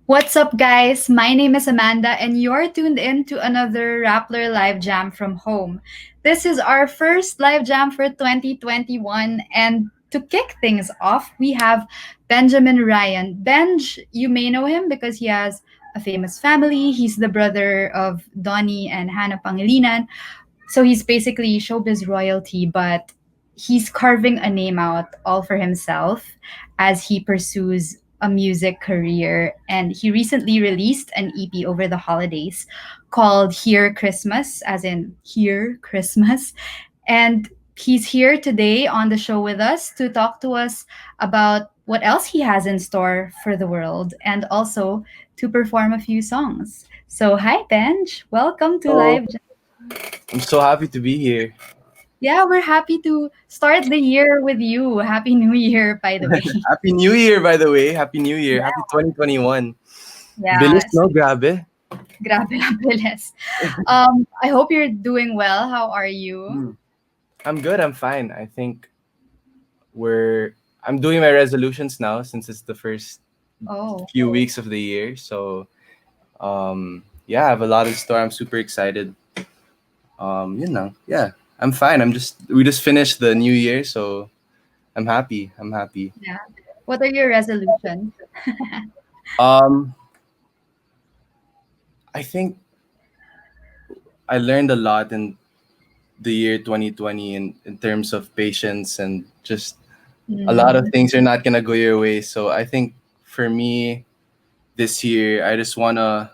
What's up, guys? My name is Amanda, and you're tuned in to another Rappler Live Jam from home. This is our first live jam for 2021, and to kick things off, we have Benjamin Ryan. Benj, you may know him because he has a famous family. He's the brother of Donnie and Hannah Pangilinan. So he's basically showbiz royalty, but he's carving a name out all for himself as he pursues a music career. And he recently released an EP over the holidays called Here Christmas, as in Here Christmas. And he's here today on the show with us to talk to us about what else he has in store for the world and also to perform a few songs. So, hi, Benj. Welcome to So Live. I'm so happy to be here. Yeah, we're happy to start the year with you. Happy New Year, by the way. Happy New Year, by the way. Happy New Year. Yeah, Happy 2021. Bilis, yes. no? Grabe. Grabe ang bilis. I hope you're doing well. How are you? Hmm. I'm good. I'm fine. I think I'm doing my resolutions now since it's the first Oh, few weeks of the year. So, yeah, I have a lot in store. I'm super excited. Yeah, I'm fine. We just finished the new year. So I'm happy. I'm happy. yeah. What are your resolutions? Um, I think I learned a lot in the year 2020 in terms of patience and just a lot of Mm, things are not gonna go your way. So I think for me this year, I just wanna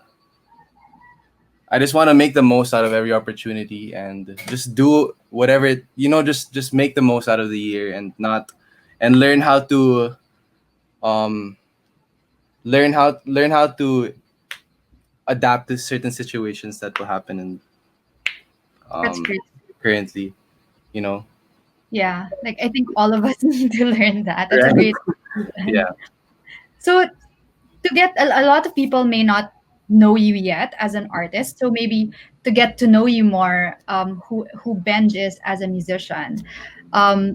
make the most out of every opportunity and just do whatever just make the most out of the year and not and um learn how to adapt to certain situations that will happen in that's um great. currently, you know. Yeah, like I think all of us need to learn that. That's a Right? great. Yeah. So to get a lot of people may not know you yet as an artist, so maybe to get to know you more, who Benj is as a musician.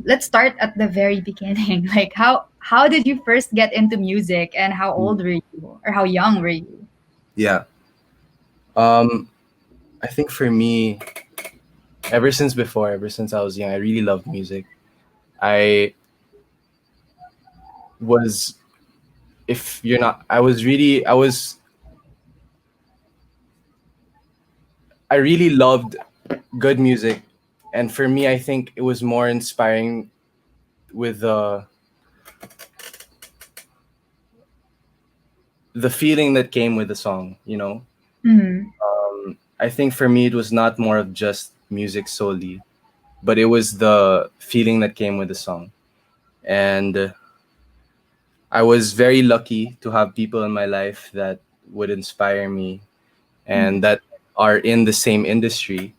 Let's start at the very beginning. Like how did you first get into music, and how old were you, or how young were you? Yeah. Um I think for me, ever since I was young, I really loved music. I was, if you're not, I really loved good music. And for me, I think it was more inspiring with the feeling that came with the song, you know? Mm-hmm. I think for me, it was not more of just music solely, but it was the feeling that came with the song. And I was very lucky to have people in my life that would inspire me and that are in the same industry.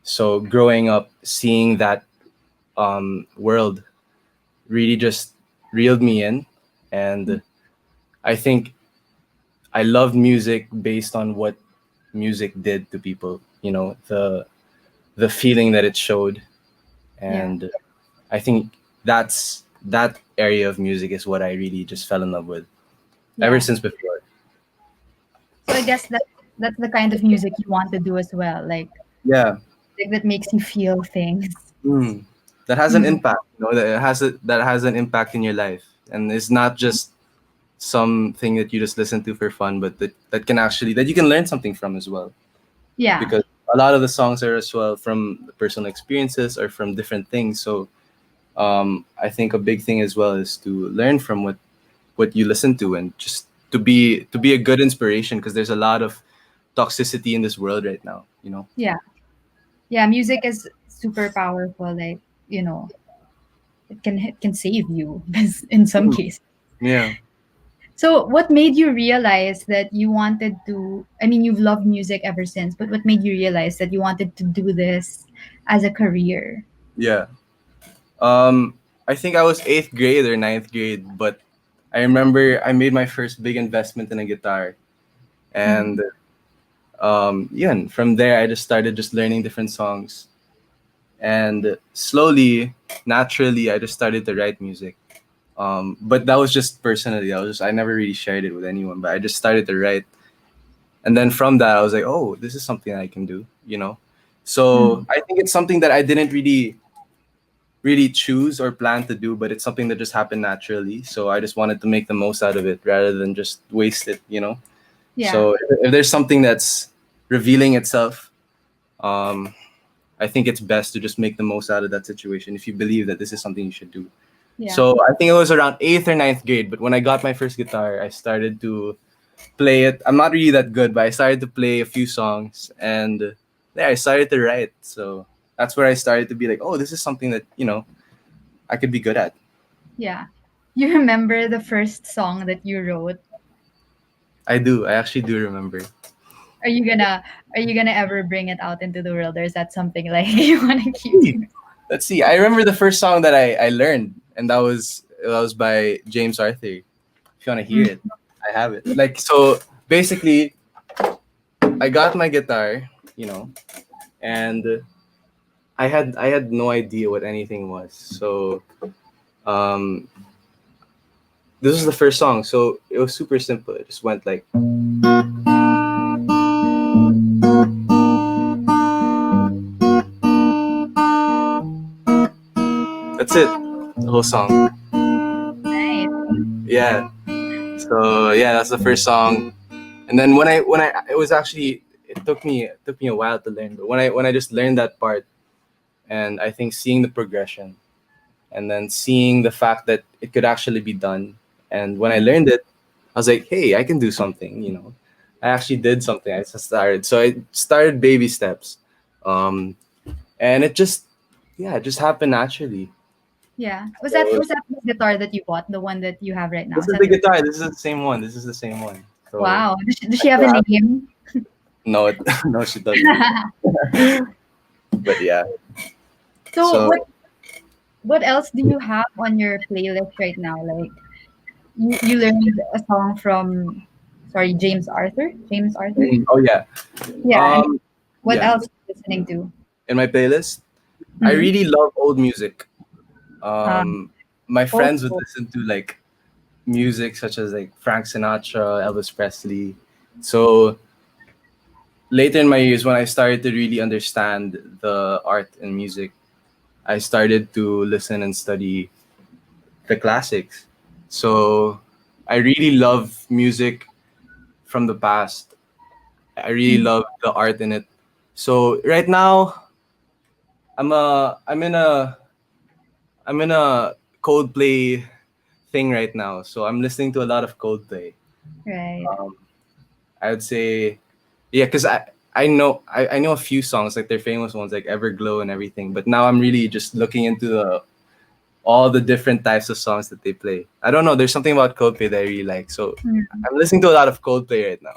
So growing up, seeing that world really just reeled me in, and I think I loved music based on what music did to people. You know, the feeling that it showed, Yeah, and I think that area of music is what I really just fell in love with ever yeah. since before. So I guess that's the kind of music you want to do as well, Yeah. like that makes you feel things. Mm. That has an Mhm. impact. You know, that has an impact in your life, and it's not just something that you just listen to for fun, but that you can learn something from as well. Yeah, Because a lot of the songs are as well from personal experiences or from different things. So I think a big thing as well is to learn from what you listen to and just to be a good inspiration because there's a lot of toxicity in this world right now. You know. yeah. Yeah, music is super powerful. Like, you know, it can save you in some Mm. cases. Yeah. So, what made you realize that you wanted to? I mean, you've loved music ever since, but what made you realize that you wanted to do this as a career? Yeah. Um, I think I was eighth grade or ninth grade, but I remember I made my first big investment in a guitar, Mhm. and yeah, from there I just started just learning different songs, and slowly, naturally, I just started to write music. But that was just personally. I never really shared it with anyone. But I just started to write, and then from that, I was like, oh, this is something I can do. So Mm. I think it's something that I didn't really choose or plan to do, but it's something that just happened naturally. So I just wanted to make the most out of it rather than just waste it. Yeah. So if there's something that's revealing itself, um, I think it's best to just make the most out of that situation if you believe that this is something you should do. Yeah. So I think it was around eighth or ninth grade, but when I got my first guitar, I started to play it. I'm not really that good, but I started to play a few songs, and yeah, I started to write. So that's where I started to be like, oh, this is something that I could be good at. Yeah. You remember the first song that you wrote? I do. I actually do remember. Are you gonna are you gonna ever bring it out into the world, or is that something like you wanna keep Hmm. to? Let's see. I remember the first song that I learned, and that was by James Arthur. If you want to hear it, Mm. I have it. Like, so basically, I got my guitar, and I had no idea what anything was. So um, this was the first song. So it was super simple. It just went like, that's it, the whole song. Nice. Yeah. So yeah, that's the first song. And then when I it was actually it took me a while to learn, but when I just learned that part, and I think seeing the progression, and then seeing the fact that it could actually be done, and when I Mm. learned it, I was like, hey, I can do something. I actually did something. I just started. So I started baby steps, um, and it just happened naturally. Yeah. So Was that the guitar that you bought, the one that you have right now? this Is is that the the guitar. This is the same one. This is the same one. So Wow. Does I she have still a have. name? No, no, she doesn't. But yeah. So So what else do you have on your playlist right now? Like you learned a song from, sorry, James Arthur? James Arthur? oh yeah. Yeah, and Um, what yeah. else are you listening to? In my playlist, I Mm-hmm. really love old music. Um, My old friends would school. listen to like music such as like Frank Sinatra, Elvis Presley. So later in my years, when I started to really understand the art and music, I started to listen and study the classics. So I really love music from the past. I really Mm. love the art in it. So right now, I'm in a Coldplay thing right now. So I'm listening to a lot of Coldplay. Right. Um, I would say, yeah, because I know a few songs like their famous ones like Everglow and everything. But now I'm really just looking into all the different types of songs that they play. I don't know. There's something about Coldplay that I really like. So Mm. I'm listening to a lot of Coldplay right now.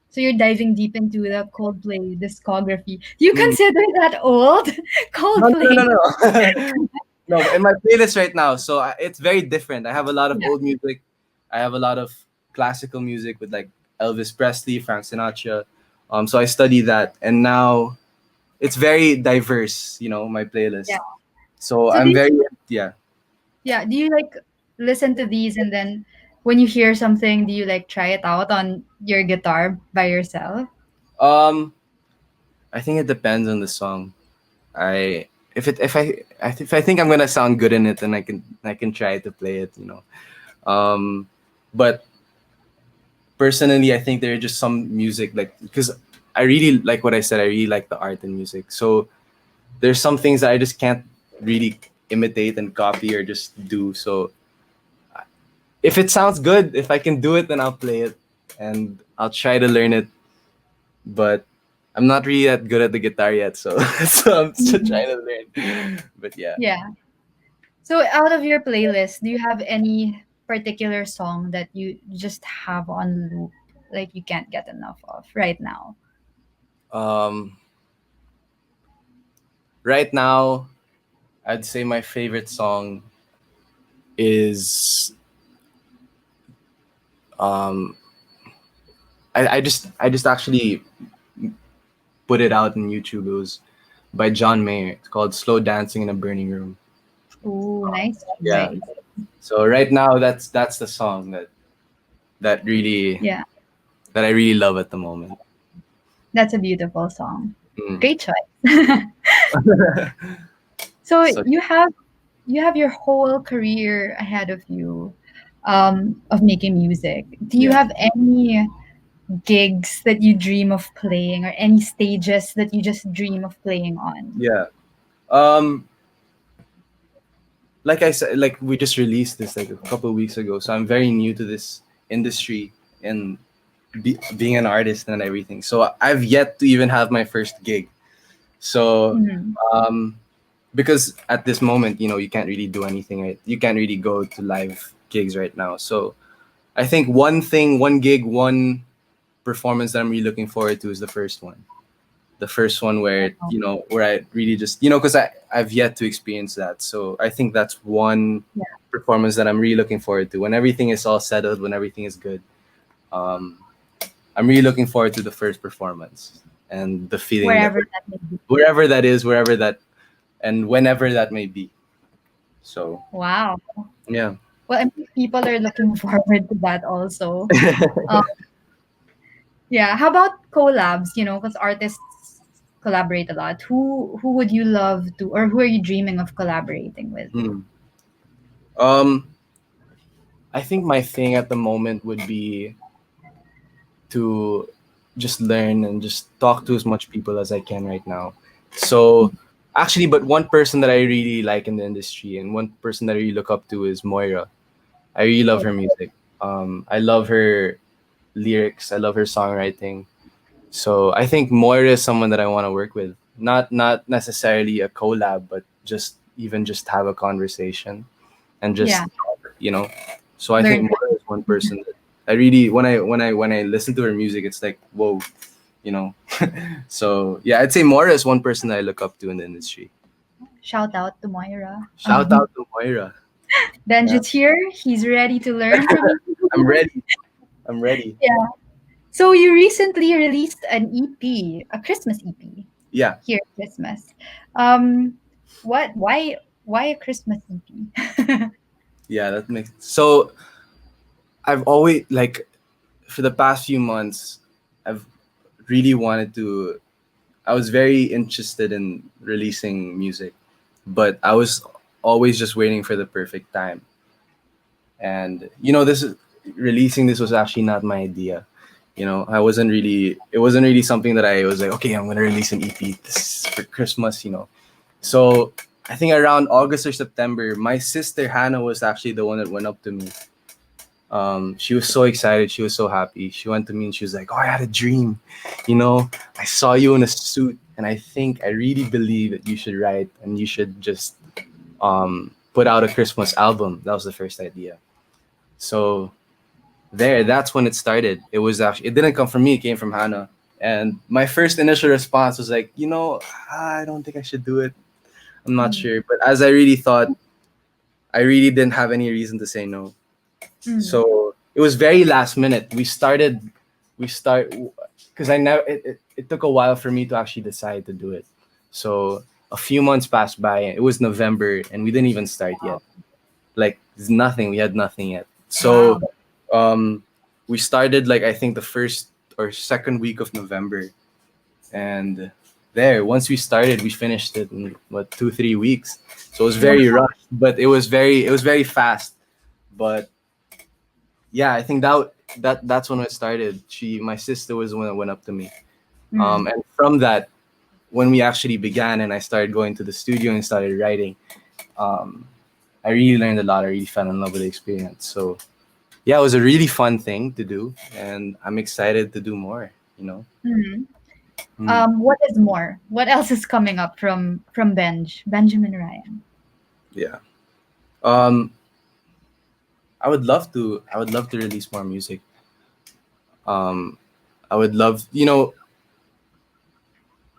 So you're diving deep into the Coldplay discography. Do you Mm. consider that old? No, no, no, Coldplay. no, no. No, in my playlist right now, so it's very different. I have a lot of Yeah. old music. I have a lot of classical music with like Elvis Presley, Frank Sinatra. So I study that, and now it's very diverse. My Yeah. playlist. So So I'm these very, yeah. Yeah, do you like listen to these and then when you hear something, do you like try it out on your guitar by yourself? Um, I think it depends on the song. I if I think I'm gonna sound good in it, then I can try to play it. But personally, I think there are just some music like because I really like what I said. I really like the art and music. So there's some things that I just can't really imitate and copy or just do. So if it sounds good, if I can do it, then I'll play it and I'll try to learn it. But I'm not really that good at the guitar yet, so so I'm still Mhm. trying to learn. But yeah. Yeah. So out of your playlist, do you have any particular song that you just have on loop, like you can't get enough of right now? Um, right now, I'd say my favorite song is um, I just actually put it out on YouTube. It was by John Mayer. It's called "Slow Dancing in a Burning Room." Ooh, nice Yeah, choice. So right now, that's the song that really Yeah, that I really love at the moment. that's a beautiful song. Mm. Great choice. So So you have your whole career ahead of you, of making music. Do you yeah, have any gigs that you dream of playing, or any stages that you just dream of playing on? yeah. Um, like I said, like we just released this like a couple of weeks ago, so I'm very new to this industry and being an artist and everything. So I've yet to even have my first gig. So Mhm. um, because at this moment, you can't really do anything. Right? You can't really go to live gigs right now. So I think one gig, one performance that I'm really looking forward to is the first one. The first one where where I really just because I've yet to experience that. So I think that's one Yeah, performance that I'm really looking forward to when everything is all settled, when everything is good. Um, I'm really looking forward to the first performance and the feeling that wherever that may be. wherever that is, wherever that and whenever that may be. So Wow. yeah. Well, I mean, people are looking forward to that also. Um, yeah. How about collabs? Because artists collaborate a lot. Who would you love to, or who are you dreaming of collaborating with? Hmm. Um, I think my thing at the moment would be to just learn and just talk to as much people as I can right now. So actually, but one person that I really like in the industry and one person that I really look up to is Moira. I really love Oh, her music. I love her lyrics. I love her songwriting. So I think Moira is someone that I want to work with. Not necessarily a collab, but just have a conversation and yeah. just you know. So I think Learn from. Moira is one person that I really when I listen to her music, it's like whoa, you know. So yeah, I'd say Moira is one person that I look up to in the industry. Shout out to Moira. Shout out to Moira. Yeah, Benjit's here. He's ready to learn from I'm you. ready. I'm ready. Yeah. So you recently released an EP, a Christmas EP Yeah, here at Christmas. Um, what? Why a Christmas EP? yeah, that makes so. I've always like for the past few months, I've really wanted to. I was very interested in releasing music, but I was always just waiting for the perfect time. And releasing this was actually not my idea. I wasn't really. It wasn't really something that I was like, okay, I'm gonna release an EP this for Christmas. So I think around August or September, my sister Hannah was actually the one that went up to me. She was so excited. She was so happy. She went to me and she was like, "Oh, I had a dream. I saw you in a suit, and I think I really believe that you should write and you should just put out a Christmas album." That was the first idea. So that's when it started. It didn't come from me. It came from Hannah. And my first initial response was like, I don't think I should do it. I'm not Mm, sure. But as I really thought, I really didn't have any reason to say no. mm. So it was very last minute. We start because I never. It took a while for me to actually decide to do it. So a few months passed by. It was November, and we didn't even start yet. Like there's nothing. We had nothing yet. Wow. So um, we started like I think the first or second week of November, and once we started, we finished it in what 2 3 weeks. So it was Wow. very rushed, but it was very fast. But yeah, I think that's when it started. My sister was the one that went up to me, Mm, and from that, when we actually began, and I started going to the studio and started writing, um, I really learned a lot. I really fell in love with the experience. So yeah, it was a really fun thing to do, and I'm excited to do more. You know. mm. Mm, What is more? What else is coming up from Benjamin Ryan? yeah. Um, I would love to release more music. Um, I would love.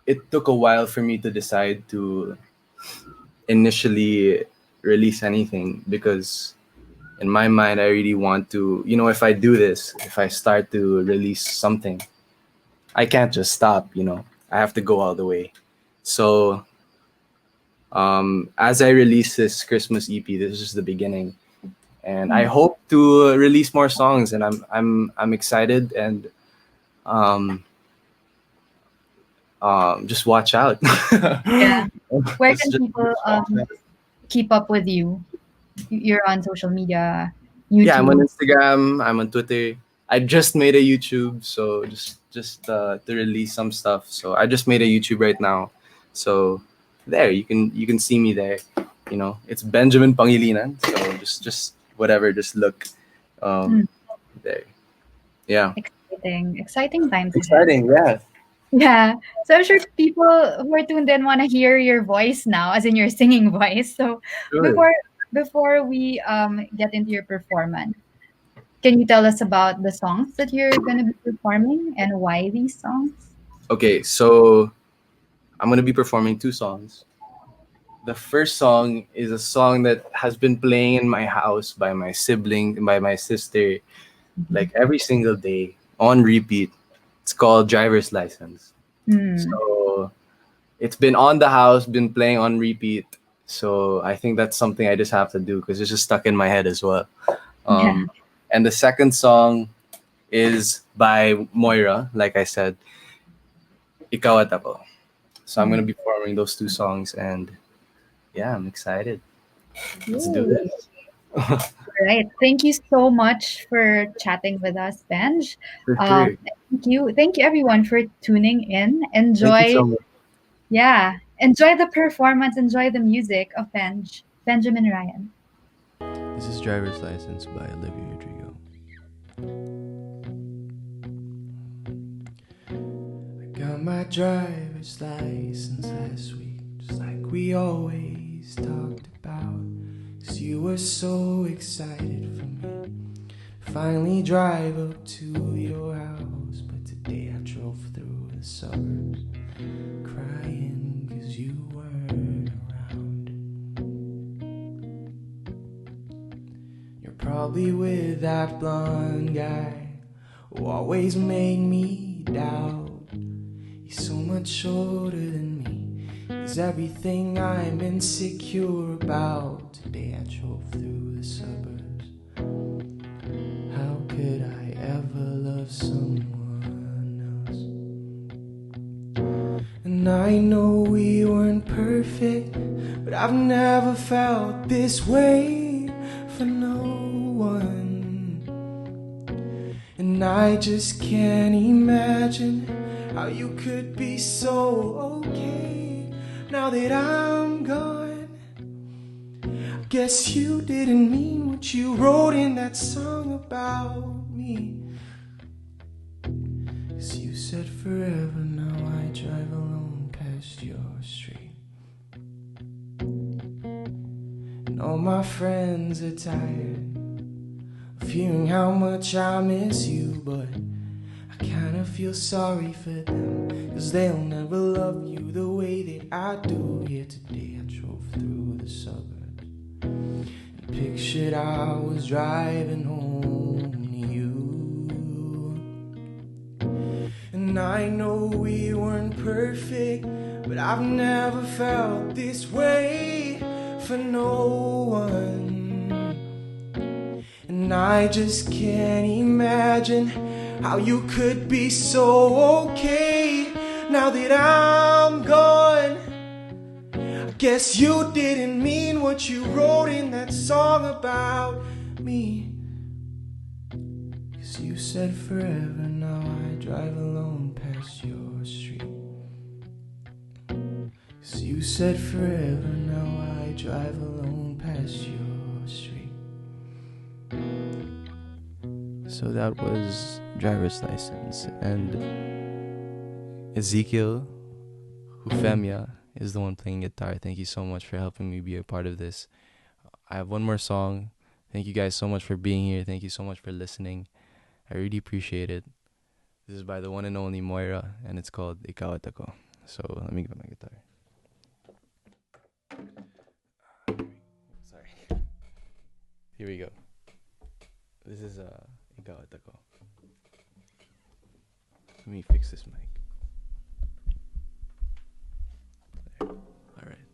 It took a while for me to decide to initially release anything because in my mind I really want to, if I do this, if I start to release something, I can't just stop. I have to go all the way. So as I release this Christmas EP, this is just the beginning. and I Mm. hope to release more songs. And I'm excited, and um, just watch out. Yeah. Where can people Just watch out. keep up with you? You're on social media, Yeah, I'm on YouTube. Instagram. I'm on Twitter. I just made a YouTube, so just to release some stuff. So I just made a YouTube right now. So there, you can see me there. It's Benjamin Pangilinan. So just whatever, just look Mm. there. Yeah, Exciting, exciting times ahead. exciting. Yeah, Yeah. So I'm sure people who are tuned in want to hear your voice now, as in your singing voice. So sure. before we get into your performance, can you tell us about the songs that you're gonna be performing and why these songs? Okay, so I'm gonna be performing two songs. The first song is a song that has been playing in my house by my sibling, by my sister, like every single day on repeat. It's called Driver's License. Mm. So it's been on the house, been playing on repeat. So I think that's something I just have to do because it's just stuck in my head as well. Yeah. And the second song is by Moira, like I said, Ikaw at Ako. So I'm gonna Mm. be performing those two songs, and yeah, I'm excited. Let's do Yay. this. All right. Thank you so much for chatting with us, Benj. For sure. Thank you everyone for tuning in. Thank you Enjoy, so much. yeah, enjoy the performance, enjoy the music of Benjamin Ryan. This is Driver's License by Olivia Rodrigo. I got my driver's license last week, just like we always talked about. 'Cause you were so excited for me. Finally drive up to your house, but today I drove through the suburbs, crying 'cause you weren't around. You're probably with that blonde guy who always made me doubt. He's so much older than me. He's everything I'm insecure about. Today I drove through the suburbs. How could I ever love someone else? And I know we weren't perfect, but I've never felt this way for no one. And I just can't imagine how you could be so okay now that I'm gone. Guess you didn't mean what you wrote in that song about me. 'Cause you said forever, now I drive alone past your street. And all my friends are tired of hearing how much I miss you, but I kinda feel sorry for them, 'cause they'll never love you the way that I do. Yeah, today I drove through the suburbs and pictured I was driving home to you. And I know we weren't perfect, but I've never felt this way for no one. And I just can't imagine how you could be so okay now that I'm gone. I guess you didn't mean what you wrote in that song about me. 'Cause you said forever, now I drive alone past your street. 'Cause you said forever, now I drive alone past your street. So that was Driver's License, and Ezekiel Hufemia is the one playing guitar. Thank you so much for helping me be a part of this. I have one more song. Thank you guys so much for being here. Thank you so much for listening. I really appreciate it. This is by the one and only Moira, and it's called Ikaw at Ako. So let me get my guitar. Sorry. Here we go. This is Ikaw at Ako. Let me fix this mic. There. All right.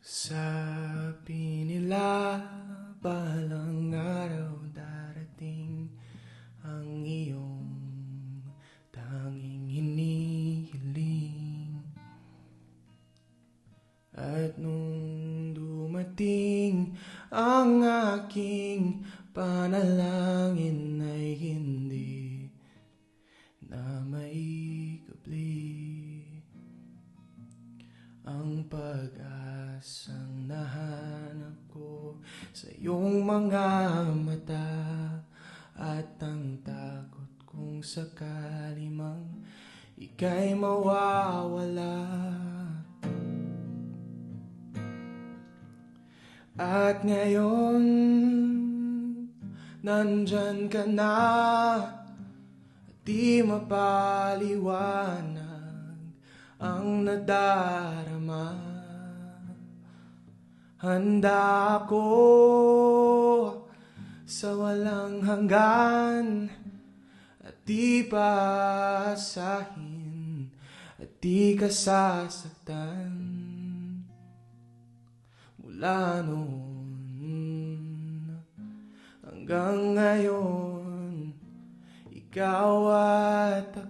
Sabi nila balang araw darating ang iyong tanging hinihiling. At nung dumating ang aking panalangin ay hindi na maikabli. Ang pag-asang nahanap ko sa iyong mga mata, at ang takot kung sakali mang ika'y mawawala. At ngayon, nandyan ka na, at di mapaliwanag ang nadarama. Handa ako sa walang hanggan, at di paasahin, at di ka sasaktan. Mula noon hanggang ngayon, ikaw at